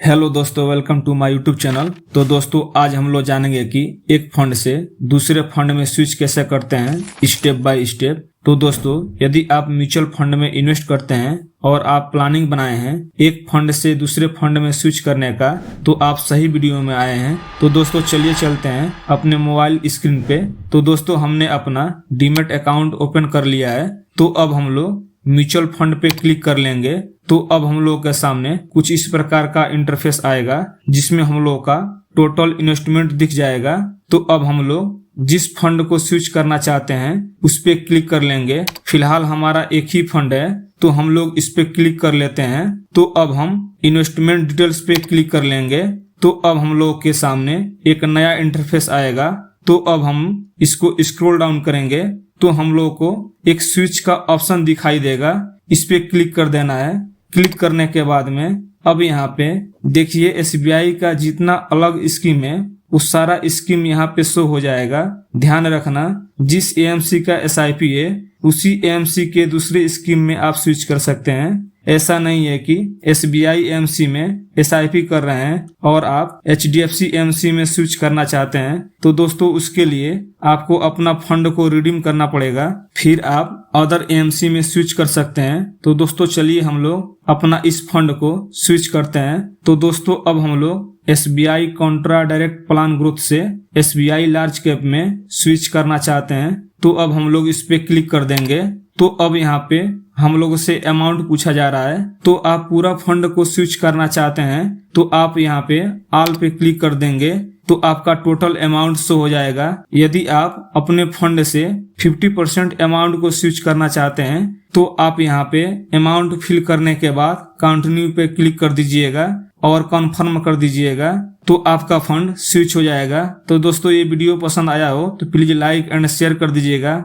Hello दोस्तों, welcome to my YouTube channel. तो दोस्तों आज हम लोग जानेंगे कि एक फंड से दूसरे फंड में स्विच कैसे करते हैं स्टेप बाय स्टेप। तो दोस्तों यदि आप म्यूचुअल फंड में इन्वेस्ट करते हैं और आप प्लानिंग बनाए हैं एक फंड से दूसरे फंड में स्विच करने का, तो आप सही वीडियो में आए हैं। तो दोस्तों चलिए चलते हैं अपने मोबाइल स्क्रीन पे। तो दोस्तों हमने अपना डीमैट अकाउंट ओपन कर लिया है। तो अब हम लोग म्यूचुअल फंड पे क्लिक कर लेंगे। तो अब हम लोग के सामने कुछ इस प्रकार का इंटरफेस आएगा जिसमें हम लोग का टोटल इन्वेस्टमेंट दिख जाएगा। तो अब हम लोग जिस फंड को स्विच करना चाहते हैं उस पे क्लिक कर लेंगे। फिलहाल हमारा एक ही फंड है तो हम लोग इस पे क्लिक कर लेते हैं। तो अब हम इन्वेस्टमेंट डिटेल्स पे क्लिक कर लेंगे। तो अब हम लोग के सामने एक नया इंटरफेस आएगा। तो अब हम इसको स्क्रॉल डाउन करेंगे तो हम लोग को एक स्विच का ऑप्शन दिखाई देगा, इस पे क्लिक कर देना है। क्लिक करने के बाद में अब यहाँ पे देखिए एसबीआई का जितना अलग स्कीम है उस सारा स्कीम यहाँ पे शो हो जाएगा। ध्यान रखना जिस एएमसी का एसआईपी है उसी एएमसी के दूसरे स्कीम में आप स्विच कर सकते हैं। ऐसा नहीं है कि एसबीआई एएमसी में एसआईपी कर रहे हैं और आप एचडीएफसी एएमसी में स्विच करना चाहते हैं। तो दोस्तों उसके लिए आपको अपना फंड को रिडीम करना पड़ेगा, फिर आप अदर एएमसी में स्विच कर सकते हैं। तो दोस्तों चलिए हम लोग अपना इस फंड को स्विच करते हैं। तो दोस्तों अब हम लोग SBI Contra direct plan growth से एसबीआई लार्ज कैप में स्विच करना चाहते हैं। तो अब हम लोग इस पे क्लिक कर देंगे। तो अब यहाँ पे हम लोगों से अमाउंट पूछा जा रहा है। तो आप पूरा फंड को स्विच करना चाहते हैं तो आप यहाँ पे ऑल पे क्लिक कर देंगे। तो आपका टोटल अमाउंट शो हो जाएगा। यदि आप अपने फंड से 50% अमाउंट को स्विच करना चाहते हैं तो आप यहाँ पे अमाउंट फिल करने के बाद कंटिन्यू पे क्लिक कर दीजिएगा और कंफर्म कर दीजिएगा। तो आपका फंड स्विच हो जाएगा। तो दोस्तों ये वीडियो पसंद आया हो तो प्लीज लाइक एंड शेयर कर दीजिएगा।